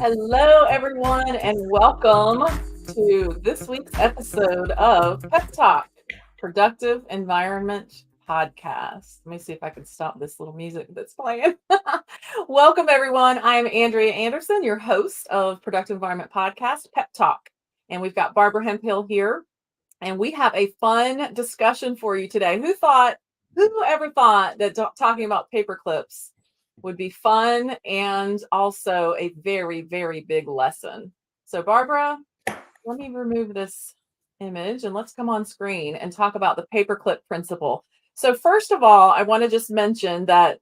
Hello, everyone, and welcome to this week's episode of PEPTalk, Productive Environment Podcast. Let me see if I can stop this little music that's playing. Welcome, everyone. I'm Andrea Anderson, your host of Productive Environment Podcast, PEPTalk. And we've got Barbara Hemphill here, and we have a fun discussion for you today. Who ever thought that talking about paper clips would be fun and also a very, very big lesson? So, Barbara, let me remove this image and let's come on screen and talk about the paperclip principle. So, first of all, I want to just mention that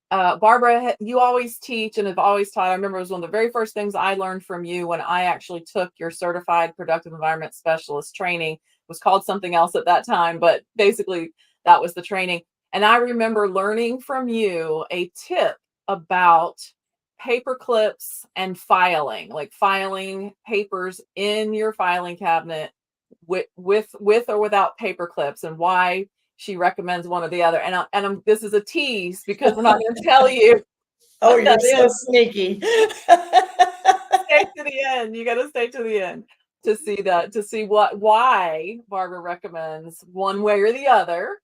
Barbara, you always teach and have always taught. I remember it was one of the very first things I learned from you when I actually took your certified productive environment specialist training. It was called something else at that time, but basically that was the training. And I remember learning from you a tip about paper clips and filing, like filing papers in your filing cabinet with or without paper clips, and why she recommends one or the other. And this is a tease because we're not going to tell you. Oh, you're so sneaky. Stay to the end. You got to stay to the end to see why Barbara recommends one way or the other,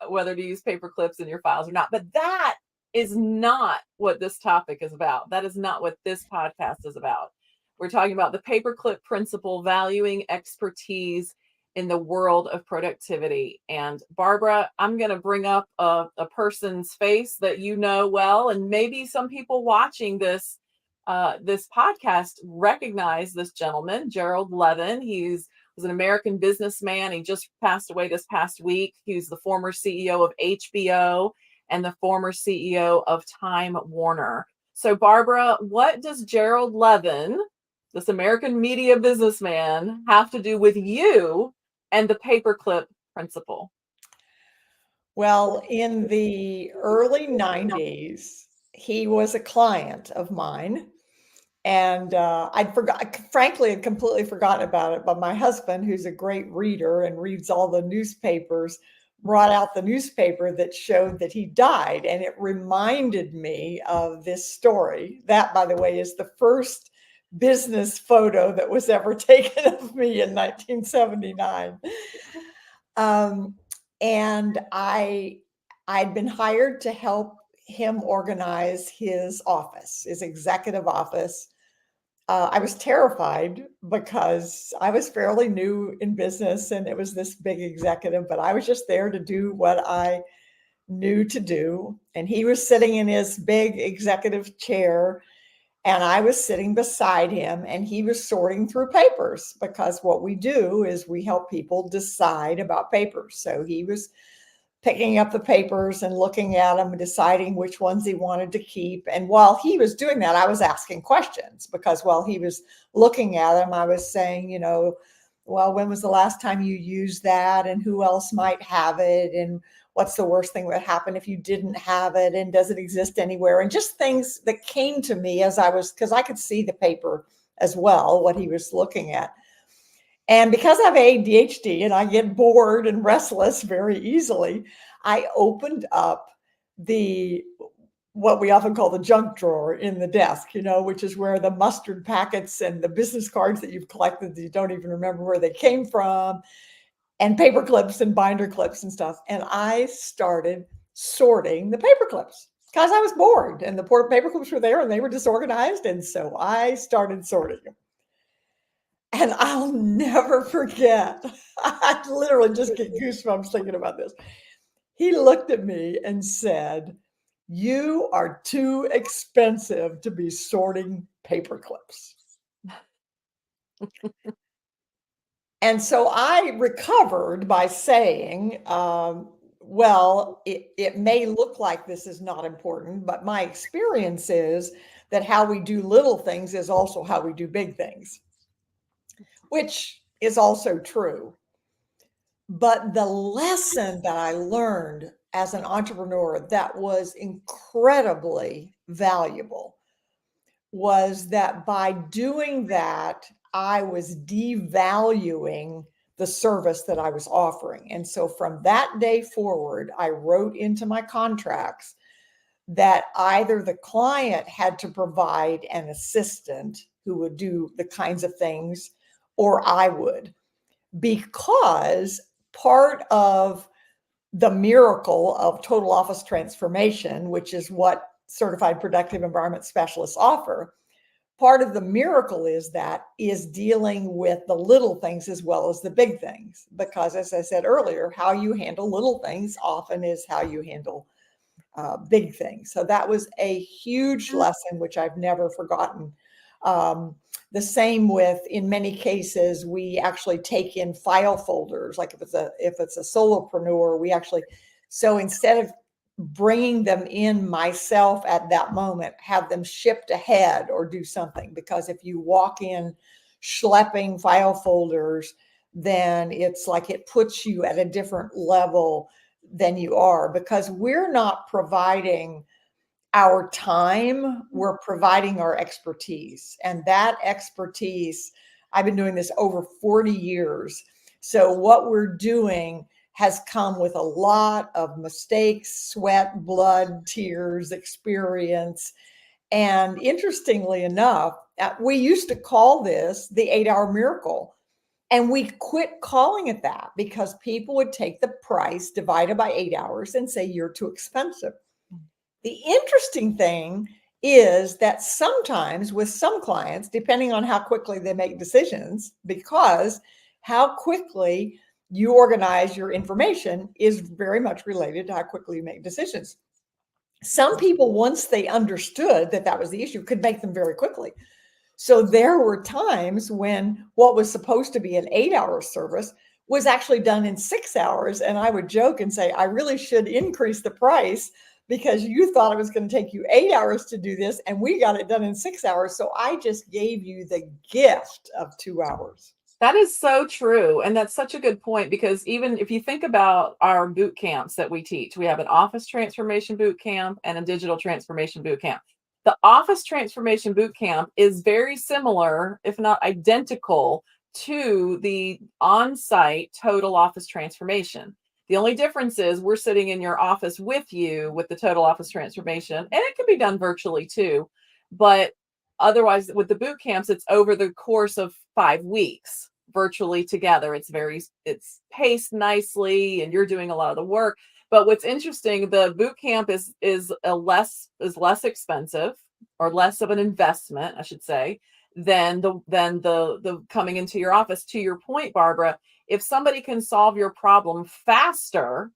whether to use paper clips in your files or not. But that is not what this topic is about. That is not what this podcast is about. We're talking about the paperclip principle, valuing expertise in the world of productivity. And Barbara, I'm going to bring up a person's face that you know well, and maybe some people watching this podcast recognize this gentleman, Gerald Levin. He was an American businessman. He just passed away this past week. He's the former CEO of HBO and the former CEO of Time Warner. So, Barbara, what does Gerald Levin, this American media businessman, have to do with you and the paperclip principle? Well, in the early 90s, he was a client of mine. And I'd completely forgotten about it. But my husband, who's a great reader and reads all the newspapers, brought out the newspaper that showed that he died. And it reminded me of this story. That, by the way, is the first business photo that was ever taken of me in 1979. And I'd been hired to help him organize his office, his executive office. I was terrified because I was fairly new in business and it was this big executive, but I was just there to do what I knew to do. And he was sitting in his big executive chair and I was sitting beside him, and he was sorting through papers, because what we do is we help people decide about papers. So he was picking up the papers and looking at them and deciding which ones he wanted to keep. And while he was doing that, I was asking questions, because while he was looking at them, I was saying, well, when was the last time you used that, and who else might have it, and what's the worst thing that would happen if you didn't have it, and does it exist anywhere? And just things that came to me because I could see the paper as well, what he was looking at. And because I have ADHD and I get bored and restless very easily, I opened up what we often call the junk drawer in the desk, which is where the mustard packets and the business cards that you've collected that you don't even remember where they came from, and paper clips and binder clips and stuff. And I started sorting the paper clips because I was bored, and the poor paper clips were there and they were disorganized. And so I started sorting them. And I'll never forget, I literally just get goosebumps thinking about this. He looked at me and said, "You are too expensive to be sorting paper clips." And so I recovered by saying, well, it may look like this is not important, but my experience is that how we do little things is also how we do big things, which is also true. But the lesson that I learned as an entrepreneur that was incredibly valuable was that by doing that, I was devaluing the service that I was offering. And so from that day forward, I wrote into my contracts that either the client had to provide an assistant who would do the kinds of things, or I would, because part of the miracle of total office transformation, which is what certified productive environment specialists offer, part of the miracle is dealing with the little things as well as the big things. Because as I said earlier, how you handle little things often is how you handle big things. So that was a huge lesson, which I've never forgotten. The same with, in many cases, we actually take in file folders. Like if it's a solopreneur, we actually, so instead of bringing them in myself at that moment, have them shipped ahead or do something. Because if you walk in schlepping file folders, then it's like it puts you at a different level than you are, because we're not providing our time, we're providing our expertise. And that expertise, I've been doing this over 40 years. So what we're doing has come with a lot of mistakes, sweat, blood, tears, experience. And interestingly enough, we used to call this the 8-hour miracle. And we quit calling it that because people would take the price divided by 8 hours and say, you're too expensive. The interesting thing is that sometimes with some clients, depending on how quickly they make decisions, because how quickly you organize your information is very much related to how quickly you make decisions. Some people, once they understood that that was the issue, could make them very quickly. So there were times when what was supposed to be an 8-hour service was actually done in 6 hours. And I would joke and say, I really should increase the price because you thought it was going to take you 8 hours to do this, and we got it done in 6 hours. So I just gave you the gift of 2 hours. That is so true. And that's such a good point, because even if you think about our boot camps that we teach, we have an office transformation boot camp and a digital transformation boot camp. The office transformation boot camp is very similar, if not identical, to the on-site total office transformation. The only difference is we're sitting in your office with you with the total office transformation, and it can be done virtually too. But otherwise, with the boot camps, it's over the course of 5 weeks virtually together. It's paced nicely, and you're doing a lot of the work. But what's interesting, the boot camp is less expensive, or less of an investment, I should say, than the coming into your office. To your point, Barbara, if somebody can solve your problem faster,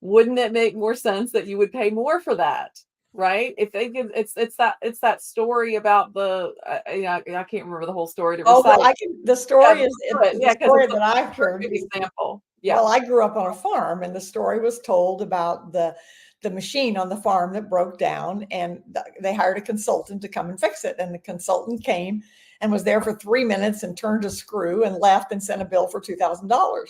wouldn't it make more sense that you would pay more for that? Right? If they give, it's that story about the I can't remember the whole story to recite. Well, the story is the story that I've heard. Example. Yeah. Well, I grew up on a farm, and the story was told about the machine on the farm that broke down, and they hired a consultant to come and fix it. And the consultant came and was there for 3 minutes and turned a screw and left and sent a bill for $2,000.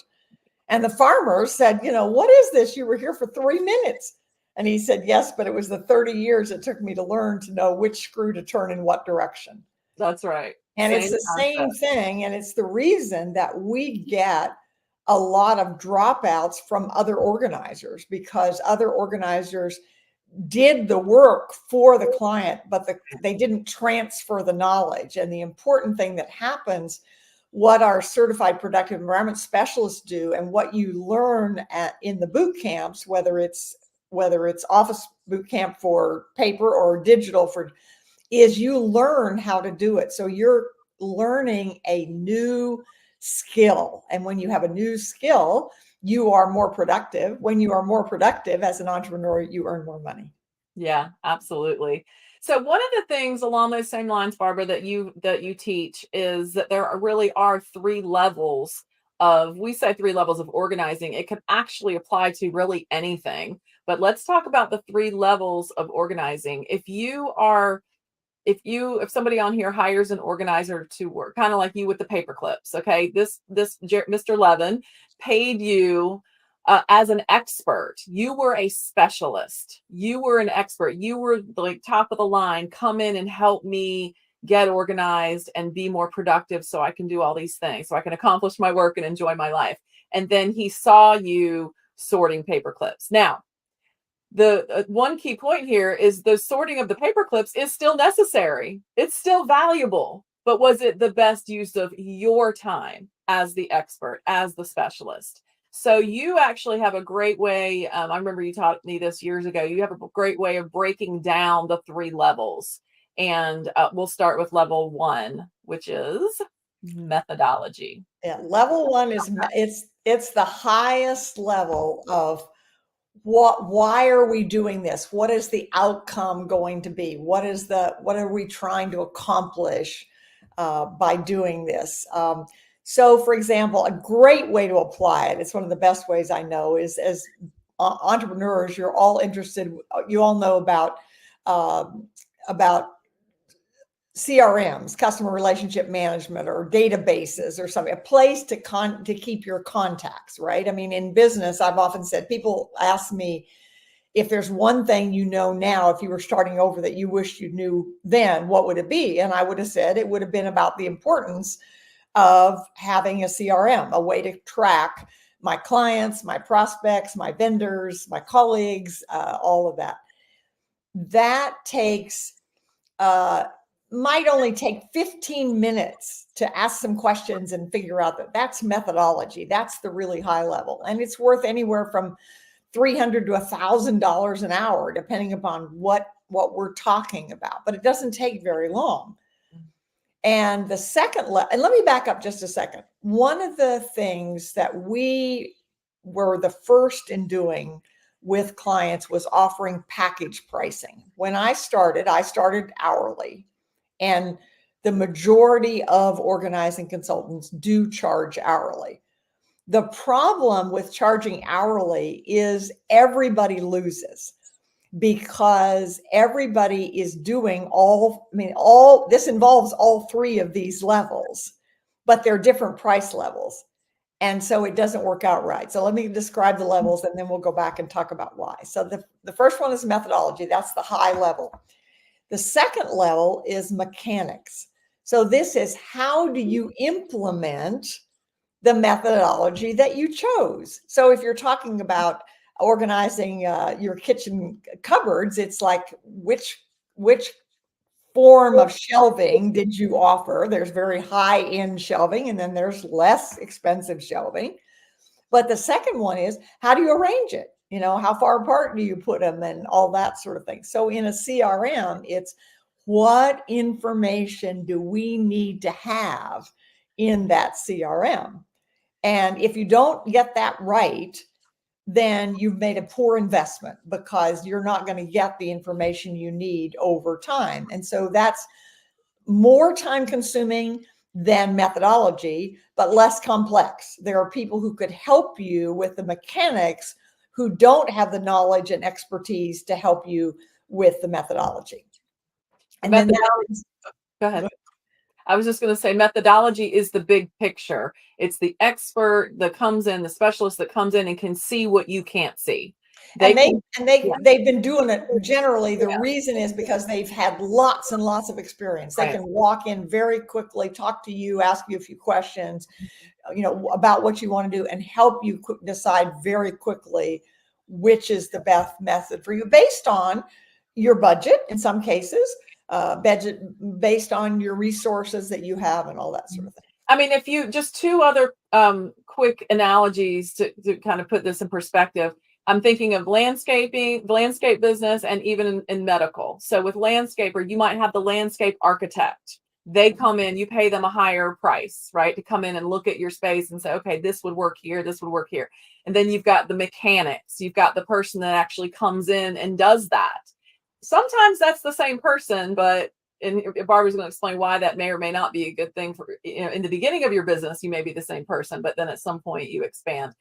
And the farmer said, what is this? You were here for 3 minutes. And he said, yes, but it was the 30 years it took me to learn to know which screw to turn in what direction. That's right. And it's the same thing. And it's the reason that we get a lot of dropouts from other organizers, because other organizers did the work for the client, but they didn't transfer the knowledge. And the important thing that happens, what our certified productive environment specialists do, and what you learn in the boot camps, whether it's office boot camp for paper or digital is you learn how to do it. So you're learning a new skill. And when you have a new skill, you are more productive. When you are more productive as an entrepreneur, you earn more money. Yeah, absolutely. So one of the things along those same lines, Barbara, that you teach is that there really are 3 levels we say 3 levels of organizing. It can actually apply to really anything. But let's talk about the 3 levels of organizing. If somebody on here hires an organizer to work, kind of like you with the paperclips, okay, this Mr. Levin paid you as an expert. You were a specialist. You were an expert. You were like top of the line. Come in and help me get organized and be more productive so I can do all these things, so I can accomplish my work and enjoy my life. And then he saw you sorting paper clips. Now, the one key point here is the sorting of the paper clips is still necessary. It's still valuable, but was it the best use of your time as the expert, as the specialist? So you actually have a great way. I remember you taught me this years ago. You have a great way of breaking down the 3 levels. And we'll start with level 1, which is methodology. Yeah, level 1 is it's the highest level of why are we doing this? What is the outcome going to be? What are we trying to accomplish by doing this? So, for example, a great way to apply it, it's one of the best ways I know, is as entrepreneurs, you're all interested, you all know about CRMs, customer relationship management, or databases or something, a place to keep your contacts, right? I mean, in business, I've often said, people ask me, if there's one thing you know now, if you were starting over, that you wish you knew then, what would it be? And I would have said it would have been about the importance of having a CRM, a way to track my clients, my prospects, my vendors, my colleagues, all of that. That might only take 15 minutes to ask some questions and figure out that's methodology. That's the really high level. And it's worth anywhere from $300 to $1,000 an hour, depending upon what we're talking about. But it doesn't take very long. And the second level, and let me back up just a second. One of the things that we were the first in doing with clients was offering package pricing. When I started hourly, and the majority of organizing consultants do charge hourly. The problem with charging hourly is everybody loses, because everybody is doing this involves all 3 of these levels, but they're different price levels. And so it doesn't work out right. So let me describe the levels, and then we'll go back and talk about why. So the first one is methodology. That's the high level. The second level is mechanics. So this is, how do you implement the methodology that you chose? So if you're talking about organizing your kitchen cupboards, it's like, which form of shelving did you offer? There's very high-end shelving, and then there's less expensive shelving. But the second one is, how do you arrange it? How far apart do you put them, and all that sort of thing. So in a CRM, it's, what information do we need to have in that CRM? And if you don't get that right, then you've made a poor investment, because you're not going to get the information you need over time. And so that's more time consuming than methodology, but less complex. There are people who could help you with the mechanics who don't have the knowledge and expertise to help you with the methodology. And then go ahead. I was just going to say, methodology is the big picture. It's the expert that comes in, the specialist that comes in and can see what you can't see. They've been doing it generally. The reason is because they've had lots and lots of experience. They can walk in very quickly, talk to you, ask you a few questions, about what you want to do, and help you decide very quickly which is the best method for you, based on your budget in some cases, based on your resources that you have, and all that sort of thing. I mean, if you just 2 other quick analogies to kind of put this in perspective. I'm thinking of landscape business, and even in medical. So with landscaper, you might have the landscape architect. They come in, you pay them a higher price, right, to come in and look at your space and say, okay, this would work here, this would work here. And then you've got the mechanics. You've got the person that actually comes in and does that. Sometimes that's the same person, but Barbara's going to explain why that may or may not be a good thing for, in the beginning of your business, you may be the same person, but then at some point you expand.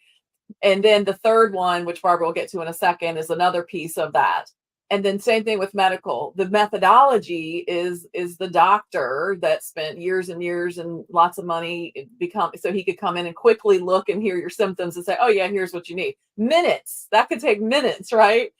And then the third one, which Barbara will get to in a second, is another piece of that. And then same thing with medical. The methodology is the doctor that spent years and years and lots of money so he could come in and quickly look and hear your symptoms and say, oh yeah, here's what you need. Minutes. That could take minutes, right?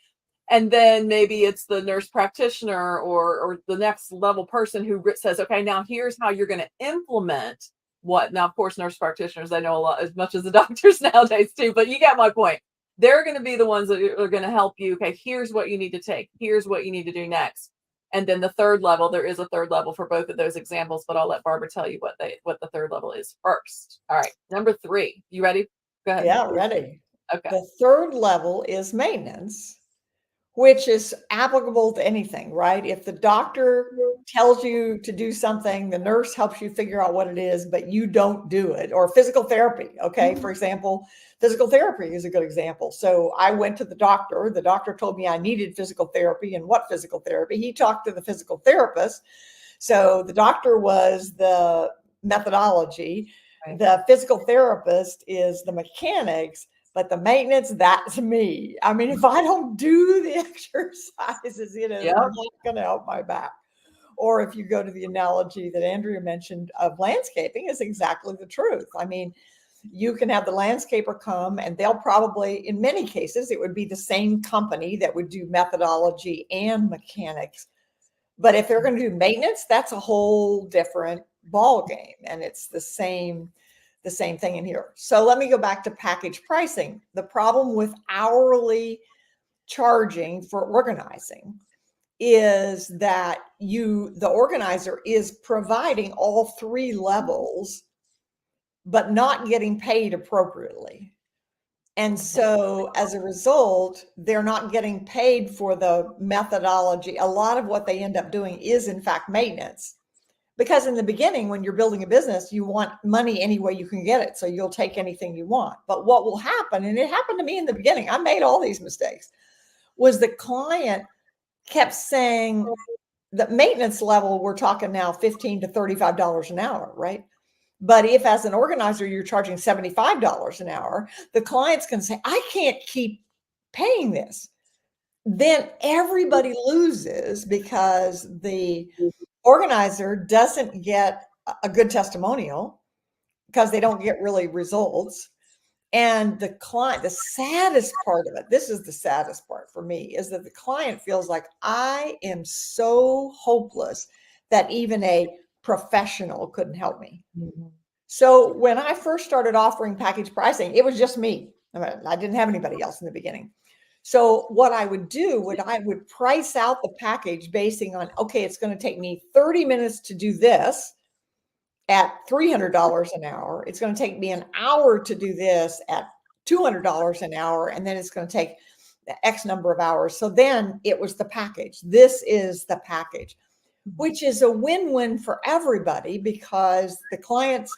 And then maybe it's the nurse practitioner or the next level person who says, okay, now here's how you're going to implement what. Now, of course, nurse practitioners, they know a lot, as much as the doctors nowadays too, but you get my point. they're going to be the ones that are going to help you. Okay, here's what you need to take. Here's what you need to do next. And then the third level, there is a third level for both of those examples, but I'll let Barbara tell you what the third level is first. All right, number 3. You ready? Go ahead. Yeah, ready. Okay. The third level is maintenance, which is applicable to anything, right? If the doctor tells you to do something, the nurse helps you figure out what it is, but you don't do it, or physical therapy. Okay. For example, physical therapy is a good example. So I went to the doctor. The doctor told me I needed physical therapy, and what physical therapy. He talked to the physical therapist. So the doctor was the methodology. Right. The physical therapist is the mechanics, but the maintenance, that's me. I mean, if I don't do the exercises, it is not going to help my back. Or if you go to the analogy that Andrea mentioned of landscaping, is exactly the truth. I mean, you can have the landscaper come, and they'll probably, in many cases, it would be the same company that would do methodology and mechanics. But if they're going to do maintenance, that's a whole different ball game, and it's the same thing in here. So let me go back to package pricing. The problem with hourly charging for organizing is that the organizer is providing all 3 levels, but not getting paid appropriately. And so as a result, they're not getting paid for the methodology. A lot of what they end up doing is in fact maintenance. Because in the beginning, when you're building a business, you want money any way you can get it. So you'll take anything you want. But what will happen, and it happened to me in the beginning, I made all these mistakes, was the client kept saying the maintenance level, we're talking now $15 to $35 an hour, right? But if as an organizer, you're charging $75 an hour, the client's going to say, I can't keep paying this. Then everybody loses because the organizer doesn't get a good testimonial because they don't get really results. And the client, the saddest part of it, this is the saddest part for me, is that the client feels like I am so hopeless that even a professional couldn't help me. Mm-hmm. So when I first started offering package pricing, it was just me. I didn't have anybody else in the beginning. So what I would do, I would price out the package basing on, okay, it's going to take me 30 minutes to do this at $300 an hour. It's going to take me an hour to do this at $200 an hour. And then it's going to take X number of hours. So then it was the package. This is the package, which is a win-win for everybody because the clients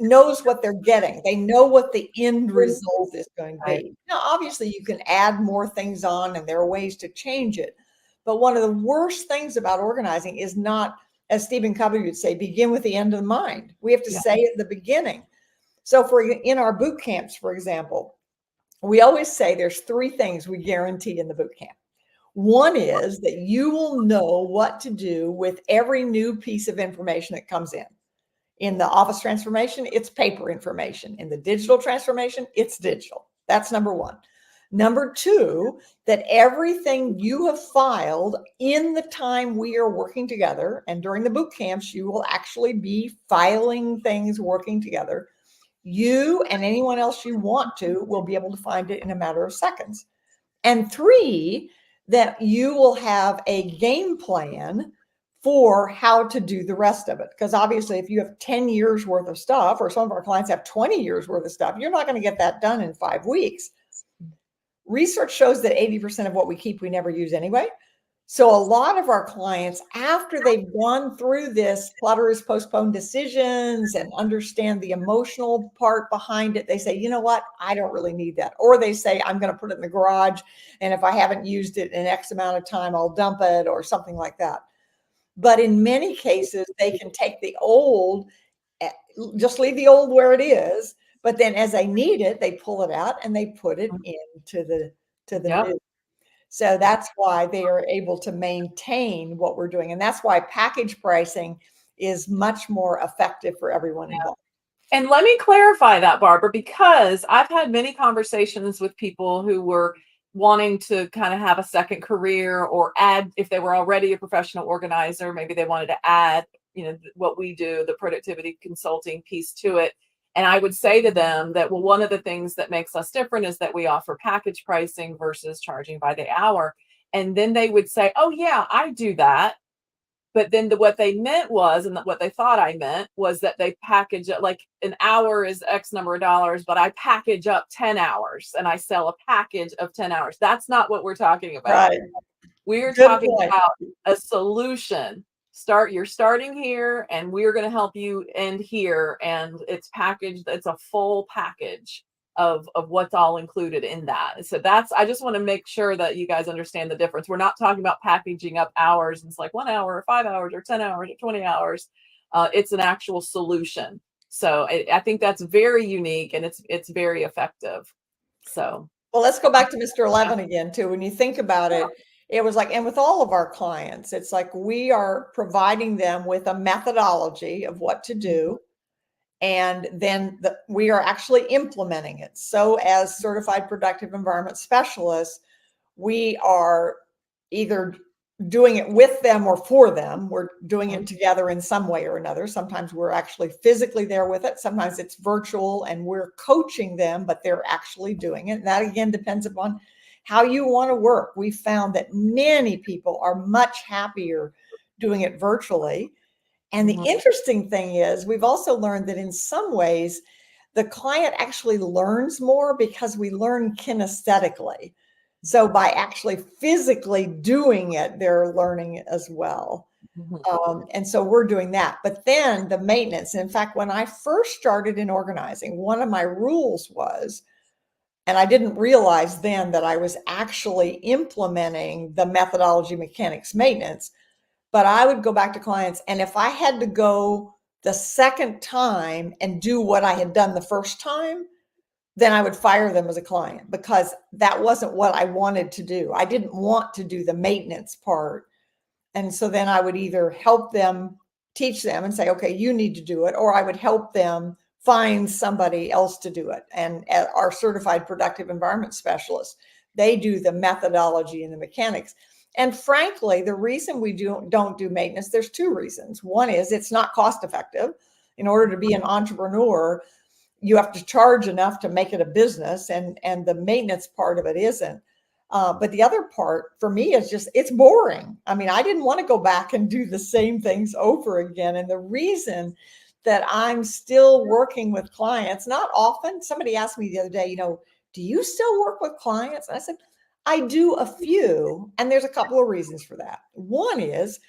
knows what they're getting. They know what the end result is going to be. Now, obviously, you can add more things on, and there are ways to change it. But one of the worst things about organizing is not, as Stephen Covey would say, begin with the end in mind. We have to say at the beginning. So in our boot camps, for example, we always say there's 3 things we guarantee in the boot camp. One is that you will know what to do with every new piece of information that comes in. In the office transformation, it's paper information. In the digital transformation, it's digital. That's number 1. Number 2, that everything you have filed in the time we are working together, and during the boot camps, you will actually be filing things, working together. You and anyone else you want to will be able to find it in a matter of seconds. And 3, that you will have a game plan for how to do the rest of it. Because obviously, if you have 10 years worth of stuff, or some of our clients have 20 years worth of stuff, you're not going to get that done in 5 weeks. Research shows that 80% of what we keep, we never use anyway. So a lot of our clients, after they've gone through this clutter is postponed decisions and understand the emotional part behind it, they say, you know what, I don't really need that. Or they say, I'm going to put it in the garage, and if I haven't used it in X amount of time, I'll dump it, or something like that. But in many cases, they can take the old, just leave the old where it is. But then as they need it, they pull it out and they put it into the new. So that's why they are able to maintain what we're doing. And that's why package pricing is much more effective for everyone involved. And let me clarify that, Barbara, because I've had many conversations with people who were wanting to kind of have a second career or add, if they were already a professional organizer, maybe they wanted to add, what we do, the productivity consulting piece to it. And I would say to them that, well, one of the things that makes us different is that we offer package pricing versus charging by the hour. And then they would say, oh, yeah, I do that. But then what they meant was, and what they thought I meant was that they package it like an hour is X number of dollars, but I package up 10 hours and I sell a package of 10 hours. That's not what we're talking about. Right. We're Good talking point. about a solution. You're starting here and we're going to help you end here. And it's packaged, it's a full package of what's all included in that. So I just want to make sure that you guys understand the difference. We're not talking about packaging up hours. It's like 1 hour or 5 hours or 10 hours or 20 hours. It's an actual solution. So I think that's very unique and it's very effective. So. Well, let's go back to Mr. 11 again, too. When you think about it, it was like, and with all of our clients, it's like we are providing them with a methodology of what to do. And then we are actually implementing it. So as certified productive environment specialists, we are either doing it with them or for them. We're doing it together in some way or another. Sometimes we're actually physically there with it. Sometimes it's virtual and we're coaching them, but they're actually doing it. And that again depends upon how you want to work. We found that many people are much happier doing it virtually. And the interesting thing is, we've also learned that in some ways, the client actually learns more because we learn kinesthetically. So by actually physically doing it, they're learning as well. And so we're doing that. But then the maintenance, in fact, when I first started in organizing, one of my rules was, and I didn't realize then that I was actually implementing the methodology mechanics maintenance, but I would go back to clients. And if I had to go the second time and do what I had done the first time, then I would fire them as a client because that wasn't what I wanted to do. I didn't want to do the maintenance part. And so then I would either help them, teach them and say, okay, you need to do it, or I would help them find somebody else to do it. And our certified productive environment specialists, they do the methodology and the mechanics. And frankly, the reason we don't do maintenance, there's two reasons. One is it's not cost effective. In order to be an entrepreneur, you have to charge enough to make it a business, and the maintenance part of it isn't. But the other part for me is just, it's boring. I mean, I didn't want to go back and do the same things over again. And the reason that I'm still working with clients, not often, somebody asked me the other day, do you still work with clients? And I said, I do a few, and there's a couple of reasons for that. One is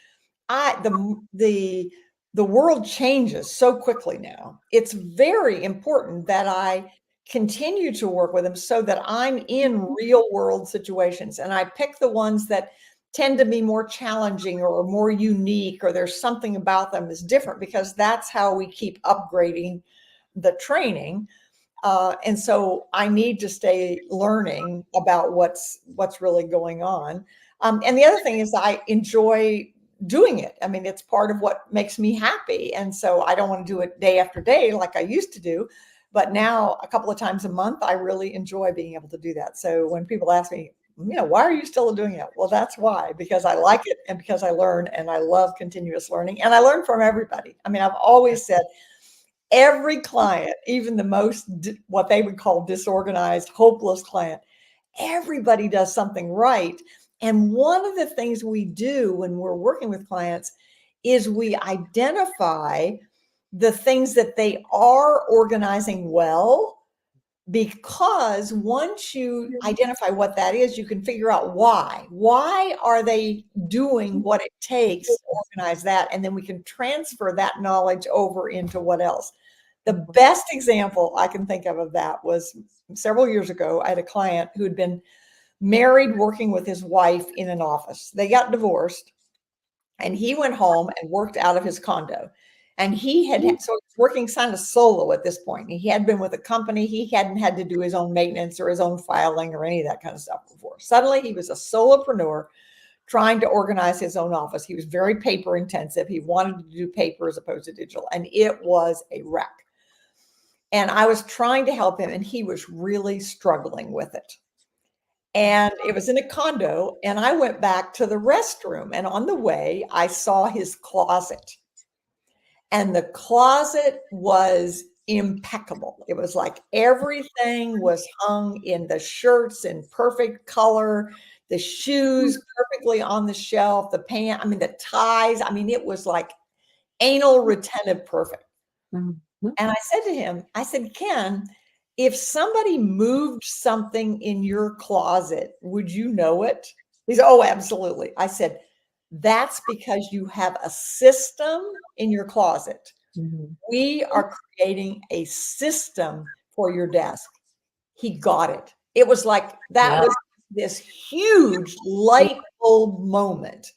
the world changes so quickly now. It's very important that I continue to work with them so that I'm in real world situations, and I pick the ones that tend to be more challenging or more unique, or there's something about them that's different, because that's how we keep upgrading the training. And so I need to stay learning about what's really going on. And the other thing is I enjoy doing it. I mean, it's part of what makes me happy. And so I don't want to do it day after day like I used to do. But now a couple of times a month, I really enjoy being able to do that. So when people ask me, why are you still doing it? Well, that's why, because I like it and because I learn, and I love continuous learning, and I learn from everybody. I mean, I've always said, every client, even the most, what they would call disorganized, hopeless client, everybody does something right. And one of the things we do when we're working with clients is we identify the things that they are organizing well, because once you identify what that is, you can figure out why. Why are they doing what it takes to organize that? And then we can transfer that knowledge over into what else. The best example I can think of that was several years ago. I had a client who had been married, working with his wife in an office. They got divorced, and he went home and worked out of his condo. And so he was working kind of solo at this point. He had been with a company. He hadn't had to do his own maintenance or his own filing or any of that kind of stuff before. Suddenly he was a solopreneur trying to organize his own office. He was very paper intensive. He wanted to do paper as opposed to digital, and it was a wreck. And I was trying to help him, and he was really struggling with it. And it was in a condo, and I went back to the restroom, and on the way, I saw his closet. And the closet was impeccable. It was like everything was hung in the shirts in perfect color, the shoes perfectly on the shelf, the pants, I mean, the ties. I mean, it was like anal retentive perfect. Mhm. And I said to him, I said, Ken, if somebody moved something in your closet, would you know it? He said, oh, absolutely. I said, that's because you have a system in your closet. Mhm. We are creating a system for your desk. He got it. It was like that Yeah. was this huge light bulb moment.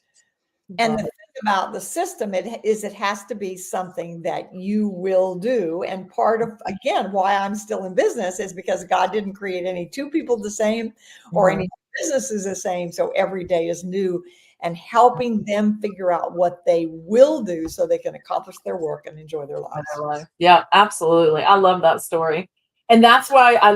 And the Love thing it. about the system it has to be something that you will do. And part of, again, why I'm still in business is because God didn't create any two people the same or Mhm. any businesses the same. So every day is new, and helping them figure out what they will do so they can accomplish their work and enjoy their lives. Yeah, absolutely. I love that story. And that's why I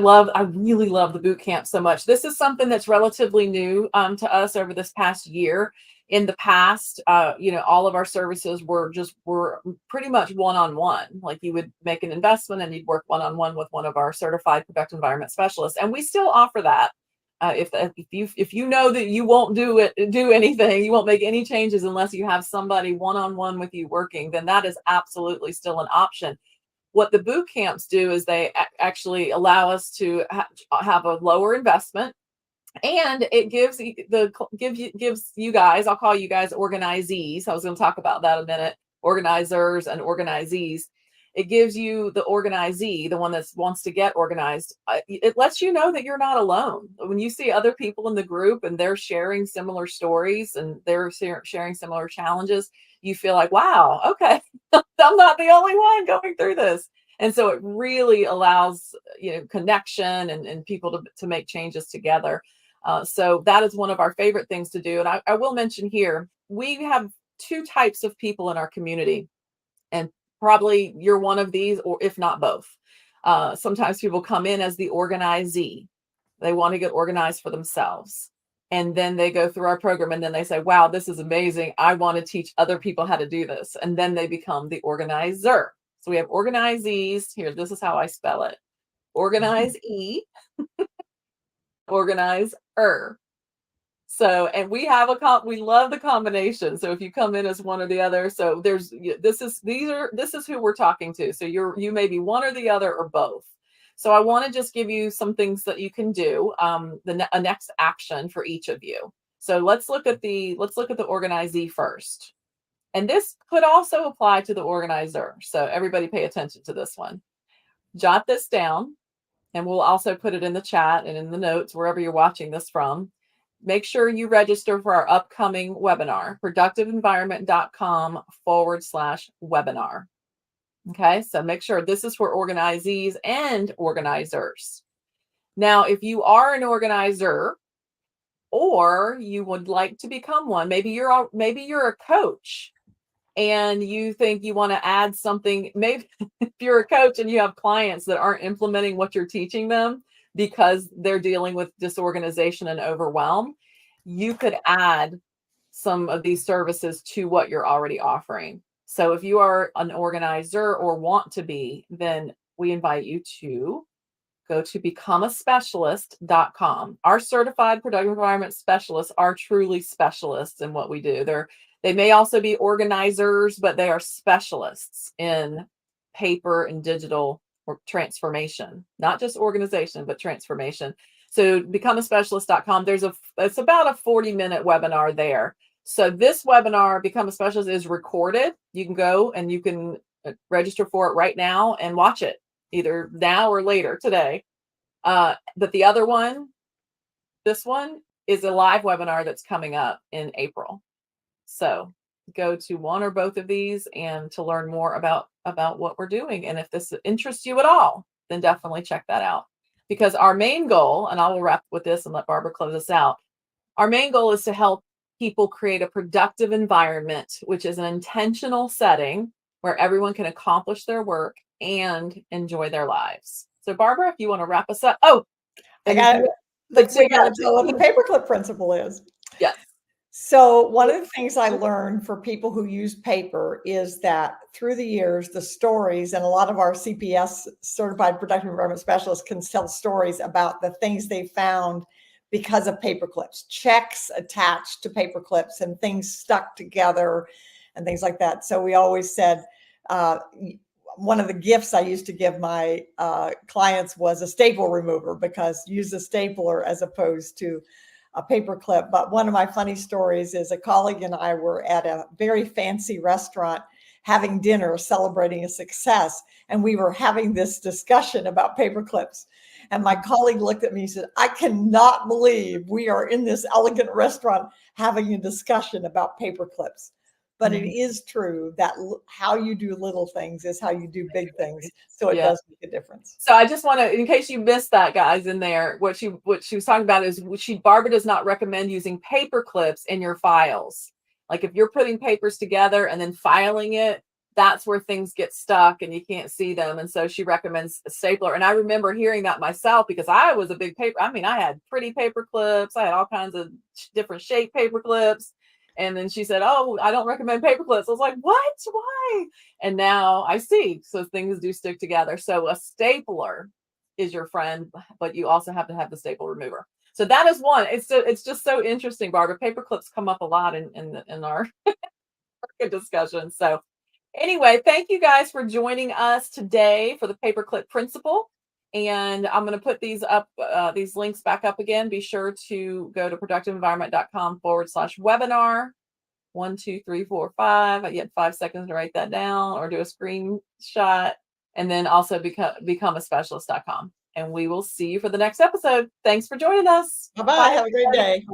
really love the boot camp so much. This is something that's relatively new to us over this past year. In the past, all of our services were pretty much one-on-one. Like you would make an investment and you'd work one-on-one with one of our certified productive environment specialists. And we still offer that. If you know that you won't do anything, you won't make any changes unless you have somebody one-on-one with you working, then that is absolutely still an option. What the boot camps do is they actually allow us to have a lower investment, and it gives you guys, I'll call you guys organizees. I was going to talk about that a minute. Organizers and organizees. It gives you the organizee, the one that wants to get organized. It lets you know that you're not alone. When you see other people in the group and they're sharing similar stories and they're sharing similar challenges, you feel like, wow, okay, I'm not the only one going through this. And so it really allows, connection and people to make changes together. So that is one of our favorite things to do. And I will mention here, we have two types of people in our community, and probably you're one of these, or if not both. Sometimes people come in as the organizee. They want to get organized for themselves. And then they go through our program and then they say, wow, this is amazing. I want to teach other people how to do this. And then they become the organizer. So we have organizees. Here, this is how I spell it. Organize E, organizer. So, and we have we love the combination. So if you come in as one or the other, so this is who we're talking to. So you may be one or the other or both. So I want to just give you some things that you can do, a next action for each of you. So let's look at the organizee first. And this could also apply to the organizer. So everybody pay attention to this one. Jot this down, and we'll also put it in the chat and in the notes, wherever you're watching this from. Make sure you register for our upcoming webinar, productiveenvironment.com/webinar. Okay, so make sure this is for organizees and organizers. Now, if you are an organizer or you would like to become one, maybe you're a coach and you think you want to add something. Maybe if you're a coach and you have clients that aren't implementing what you're teaching them because they're dealing with disorganization and overwhelm, you could add some of these services to what you're already offering. So if you are an organizer or want to be, then we invite you to go to becomeaspecialist.com. Our certified productive environment specialists are truly specialists in what we do. They may also be organizers, but they are specialists in paper and digital or transformation, not just organization, but transformation. So becomeaspecialist.com, it's about a 40-minute webinar there. So this webinar, Become a Specialist, is recorded. You can go and you can register for it right now and watch it either now or later today. But the other one, this one is a live webinar that's coming up in April. So go to one or both of these and to learn more about what we're doing. And if this interests you at all, then definitely check that out. Because our main goal, and I will wrap with this and let Barbara close us out. Our main goal is to help people create a productive environment, which is an intentional setting where everyone can accomplish their work and enjoy their lives. So Barbara, if you want to wrap us up. Oh, I got to tell what the paperclip principle is. Yes. So one of the things I learned for people who use paper is that through the years, the stories, and a lot of our CPS, certified productive environment specialists, can tell stories about the things they found because of paper clips, checks attached to paper clips and things stuck together and things like that. So we always said, one of the gifts I used to give my clients was a staple remover, because use a stapler as opposed to a paper clip. But one of my funny stories is a colleague and I were at a very fancy restaurant having dinner, celebrating a success, and we were having this discussion about paper clips. And my colleague looked at me and said, "I cannot believe we are in this elegant restaurant having a discussion about paper clips." But it is true that how you do little things is how you do big things. So it does make a difference. So I just want to, in case you missed that, guys, in there, what she was talking about is Barbara does not recommend using paper clips in your files. Like if you're putting papers together and then filing it, that's where things get stuck and you can't see them. And so she recommends a stapler. And I remember hearing that myself, because I was a big paper. I mean, I had pretty paper clips. I had all kinds of different shape paper clips. And then she said, "Oh, I don't recommend paper clips." I was like, "What? Why?" And now I see. So things do stick together. So a stapler is your friend, but you also have to have the staple remover. So that is one. It's just so interesting, Barbara. Paper clips come up a lot in our discussion. So anyway, thank you guys for joining us today for the paperclip principle. And I'm going to put these up, these links back up again. Be sure to go to productiveenvironment.com/webinar. 1, 2, 3, 4, 5. You had 5 seconds to write that down or do a screenshot. And then also becomeaspecialist.com. And we will see you for the next episode. Thanks for joining us. Bye-bye. Have a great day.